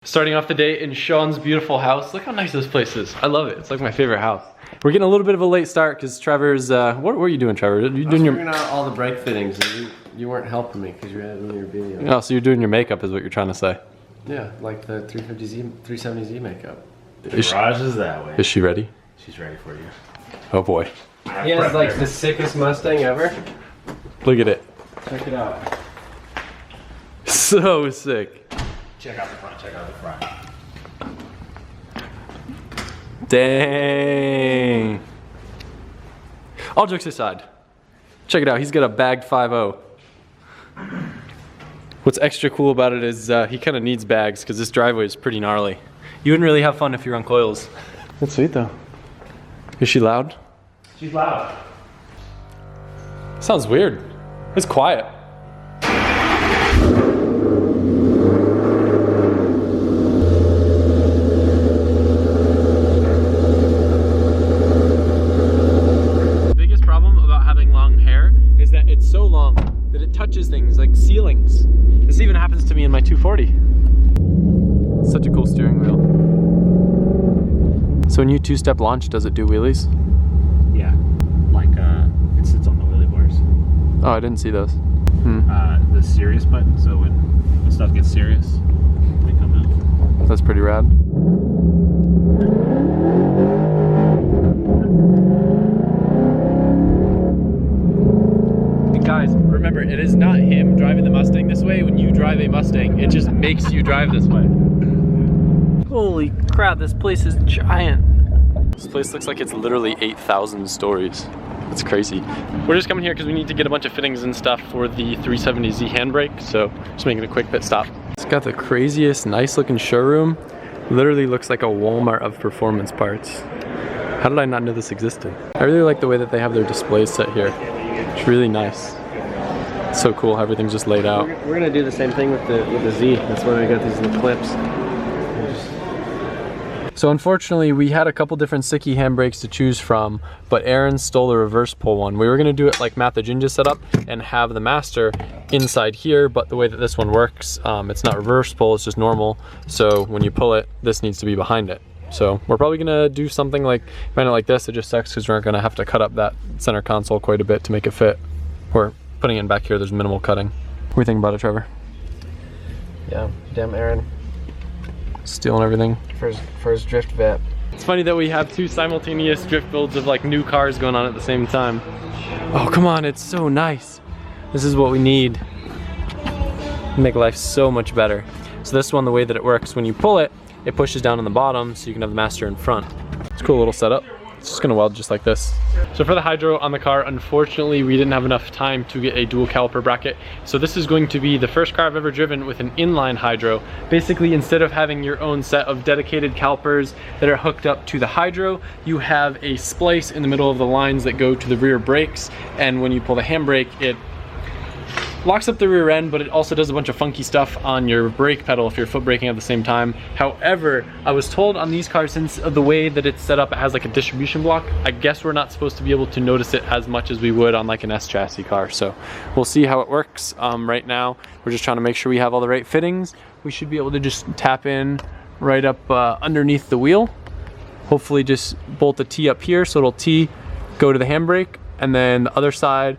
Starting off the day in Sean's beautiful house. Look how nice this place is. I love it. It's like my favorite house. We're getting a little bit of a late start because Trevor's, what were you doing, Trevor? You doing your... figuring out all the brake fittings and you weren't helping me because you had it in your video. Oh, so you're doing your makeup is what you're trying to say. Yeah, like the 350Z, 370Z makeup. The garage is that way. Is she ready? She's ready for you. Oh boy. He has like the sickest Mustang ever. Look at it. Check it out. So sick. Check out the front, check out the front. Dang. All jokes aside, check it out. He's got a bagged 5.0. What's extra cool about it is he kind of needs bags because this driveway is pretty gnarly. You wouldn't really have fun if you're on coils. That's sweet though. Is she loud? She's loud. Sounds weird. It's quiet. So long that it touches things like ceilings. This even happens to me in my 240. Such a cool steering wheel. So when you two-step launch, does it do wheelies? Yeah, like it sits on the wheelie bars. Oh, I didn't see those. The serious button, so when stuff gets serious, they come out. That's pretty rad. Guys, remember, it is not him driving the Mustang this way. When you drive a Mustang, it just makes you drive this way. Holy crap, this place is giant. This place looks like it's literally 8,000 stories. It's crazy. We're just coming here because we need to get a bunch of fittings and stuff for the 370Z handbrake, so just making a quick pit stop. It's got the craziest, nice looking showroom. Literally looks like a Walmart of performance parts. How did I not know this existed? I really like the way that they have their displays set here. It's really nice. It's so cool how everything's just laid out. We're gonna do the same thing with the Z. That's why we got these little clips. So unfortunately, we had a couple different Sicky handbrakes to choose from, but Aaron stole the reverse pull one. We were gonna do it like Matt the Ginger set up and have the master inside here, but the way that this one works, it's not reverse pull, it's just normal. So when you pull it, this needs to be behind it. So we're probably gonna do something like, kind of like this. It just sucks because we're gonna have to cut up that center console quite a bit to make it fit. We're putting it in back here, there's minimal cutting. What do you think about it, Trevor? Yeah, damn Aaron. Stealing everything. For his drift vet. It's funny that we have two simultaneous drift builds of like new cars going on at the same time. Oh, come on, it's so nice. This is what we need. Make life so much better. So this one, the way that it works, when you pull it, it pushes down on the bottom so you can have the master in front. It's a cool little setup. It's just gonna weld just like this. So for the hydro on the car, unfortunately, we didn't have enough time to get a dual caliper bracket. So this is going to be the first car I've ever driven with an inline hydro. Basically, instead of having your own set of dedicated calipers that are hooked up to the hydro, you have a splice in the middle of the lines that go to the rear brakes. And when you pull the handbrake, it locks up the rear end, but it also does a bunch of funky stuff on your brake pedal if you're foot braking at the same time. However, I was told on these cars, since of the way that it's set up, it has like a distribution block, I guess we're not supposed to be able to notice it as much as we would on like an S chassis car. So we'll see how it works. Right now, we're just trying to make sure we have all the right fittings. We should be able to just tap in right up underneath the wheel. Hopefully just bolt the T up here so it'll T go to the handbrake, and then the other side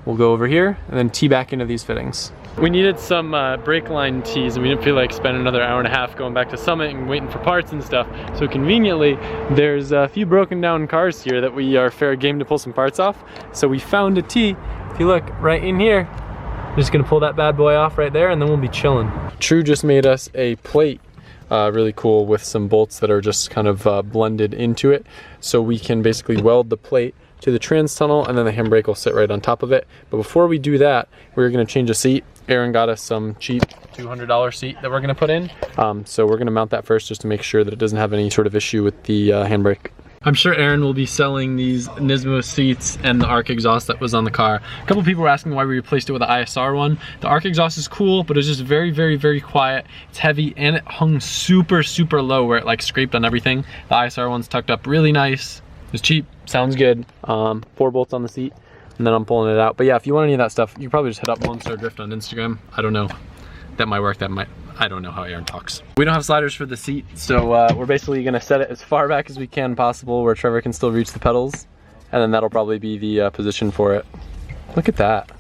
we'll go over here and then tee back into these fittings. We needed some brake line tees, and we didn't feel like spending another hour and a half going back to Summit and waiting for parts and stuff. So conveniently, there's a few broken down cars here that we are fair game to pull some parts off. So we found a tee. If you look right in here, I'm just gonna pull that bad boy off right there and then we'll be chilling. True just made us a plate, really cool, with some bolts that are just kind of blended into it. So we can basically weld the plate to the trans tunnel, and then the handbrake will sit right on top of it. But before we do that, we're gonna change a seat. Aaron got us some cheap $200 seat that we're gonna put in. So we're gonna mount that first just to make sure that it doesn't have any sort of issue with the handbrake. I'm sure Aaron will be selling these Nismo seats and the arc exhaust that was on the car. A couple people were asking why we replaced it with the ISR one. The arc exhaust is cool, but it's just very, very, very quiet. It's heavy and it hung super, super low where it like scraped on everything. The ISR one's tucked up really nice. It's cheap, sounds good. 4 bolts on the seat, and then I'm pulling it out. But yeah, if you want any of that stuff, you can probably just hit up Monster Drift on Instagram. I don't know. That might work, that might. I don't know how Aaron talks. We don't have sliders for the seat, so we're basically gonna set it as far back as we can possible where Trevor can still reach the pedals, and then that'll probably be the position for it. Look at that.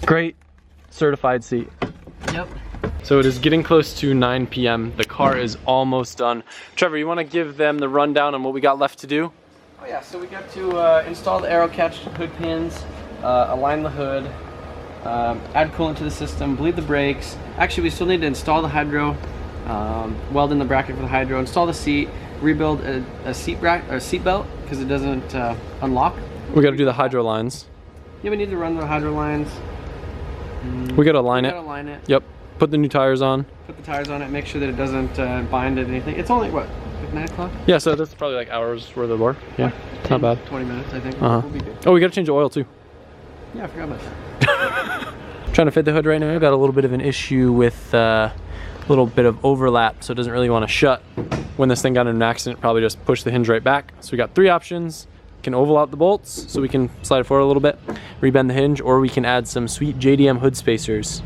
Great certified seat. Yep. So it is getting close to 9 p.m. The car is almost done. Trevor, you wanna give them the rundown on what we got left to do? Oh yeah, so we got to install the aero catch hood pins, align the hood, add coolant to the system, bleed the brakes. Actually, we still need to install the hydro, weld in the bracket for the hydro, install the seat, rebuild a seat belt because it doesn't unlock. We gotta do the hydro lines. Yeah, we need to run the hydro lines. We gotta align it. Align it. Yep. Put the new tires on. Put the tires on it, make sure that it doesn't bind at anything. It's only, what, like 9 o'clock? Yeah, so that's probably like hours worth of work. Yeah, 10, not bad. 20 minutes, I think. Uh-huh. We'll be good. Oh, we gotta change the oil too. Yeah, I forgot about that. Trying to fit the hood right now. I've got a little bit of an issue with a little bit of overlap, so it doesn't really want to shut. When this thing got in an accident, probably just push the hinge right back. So we got 3 options. We can oval out the bolts, so we can slide it forward a little bit, rebend the hinge, or we can add some sweet JDM hood spacers.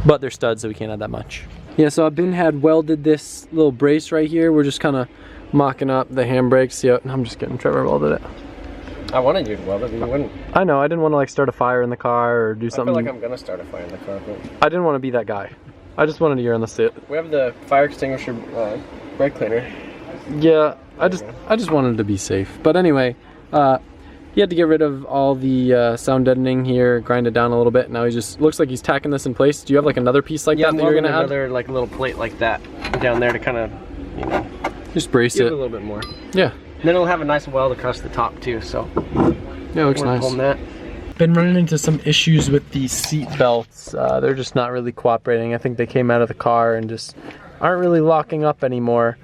But they're studs, so we can't add that much. Yeah, so I've had welded this little brace right here. We're just kind of mocking up the handbrakes. Yeah, I'm just kidding. Trevor welded it. I wanted you to weld it, but you wouldn't. I know, I didn't want to like start a fire in the car or do something. I feel like I'm gonna start a fire in the car, but I didn't want to be that guy. I just wanted to hear on the sit. we have the fire extinguisher brake cleaner. Yeah, I just wanted to be safe. But anyway, he had to get rid of all the sound deadening here, grind it down a little bit. Now he just looks like he's tacking this in place. Do you have like another piece like that you're gonna add? Another like little plate like that down there to kind of, you know, just brace give it a little bit more. Yeah. And then it'll have a nice weld across the top too. So yeah, it looks nice. That. Been running into some issues with these seat belts. They're just not really cooperating. I think they came out of the car and just aren't really locking up anymore.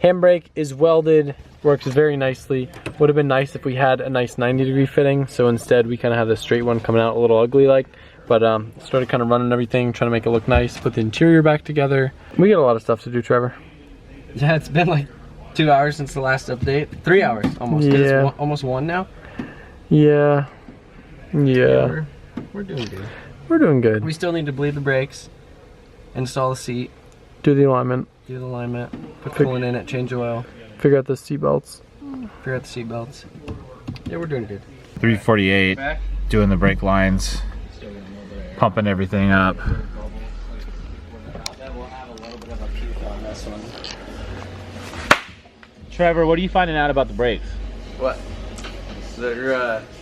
Handbrake is welded, works very nicely. Would have been nice if we had a nice 90-degree fitting, so instead we kind of have the straight one coming out a little ugly like. But started kind of running everything, trying to make it look nice, put the interior back together. We got a lot of stuff to do, Trevor. Yeah, it's been like 2 hours since the last update. 3 hours almost. Yeah. It's almost 1 now. Yeah. Yeah. We're doing good. We're doing good. We still need to bleed the brakes, install the seat, Do the alignment, do the alignment, put coolant in it, change oil, figure out the seat belts. figure out the seat belts. Yeah, we're doing good. 348, doing the brake lines, pumping everything up. Trevor, what are you finding out about the brakes? What?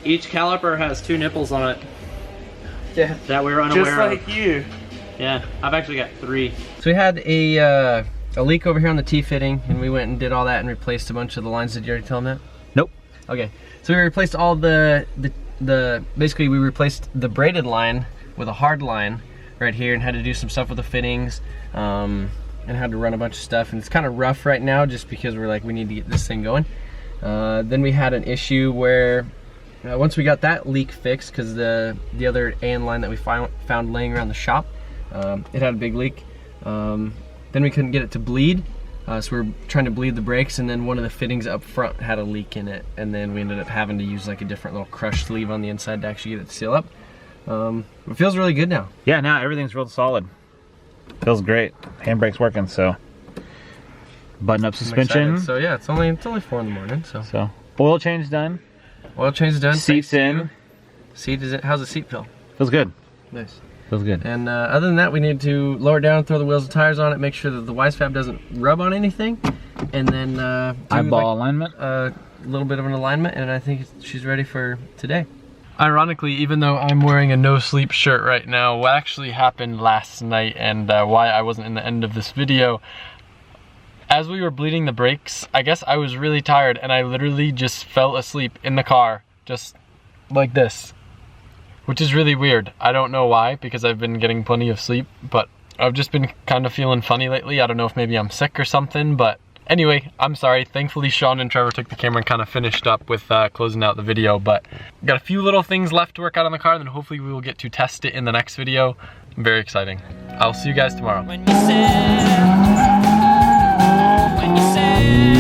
Each caliper has 2 nipples on it. Yeah. That we were unaware Just like you. Yeah, I've actually got 3. So we had a leak over here on the T-fitting, and we went and did all that and replaced a bunch of the lines. Did you already tell them that? Nope. Okay, so we replaced all basically we replaced the braided line with a hard line right here, and had to do some stuff with the fittings, and had to run a bunch of stuff, and it's kind of rough right now just because we're like, we need to get this thing going. Then we had an issue where once we got that leak fixed, because the other AN line that we found laying around the shop, it had a big leak. Then we couldn't get it to bleed, so we were trying to bleed the brakes, and then one of the fittings up front had a leak in it, and then we ended up having to use like a different little crush sleeve on the inside to actually get it to seal up. It feels really good now. Yeah, now everything's real solid. Feels great. Handbrake's working, so. Button up suspension. So yeah, it's only 4 in the morning. So oil change done. oil change is done. Seats in. Seat is it? How's the seat feel? Feels good. Nice. Feels good. And other than that, we need to lower it down, throw the wheels and tires on it, make sure that the Wisefab doesn't rub on anything, and then do eyeball alignment. A little bit of an alignment, and I think she's ready for today. Ironically, even though I'm wearing a no sleep shirt right now, what actually happened last night and why I wasn't in the end of this video, as we were bleeding the brakes, I guess I was really tired and I literally just fell asleep in the car, just like this, which is really weird. I don't know why, because I've been getting plenty of sleep, but I've just been kind of feeling funny lately. I don't know if maybe I'm sick or something, but anyway, I'm sorry. Thankfully, Sean and Trevor took the camera and kind of finished up with closing out the video, but got a few little things left to work out on the car, and then hopefully we will get to test it in the next video. Very exciting. I'll see you guys tomorrow. When you said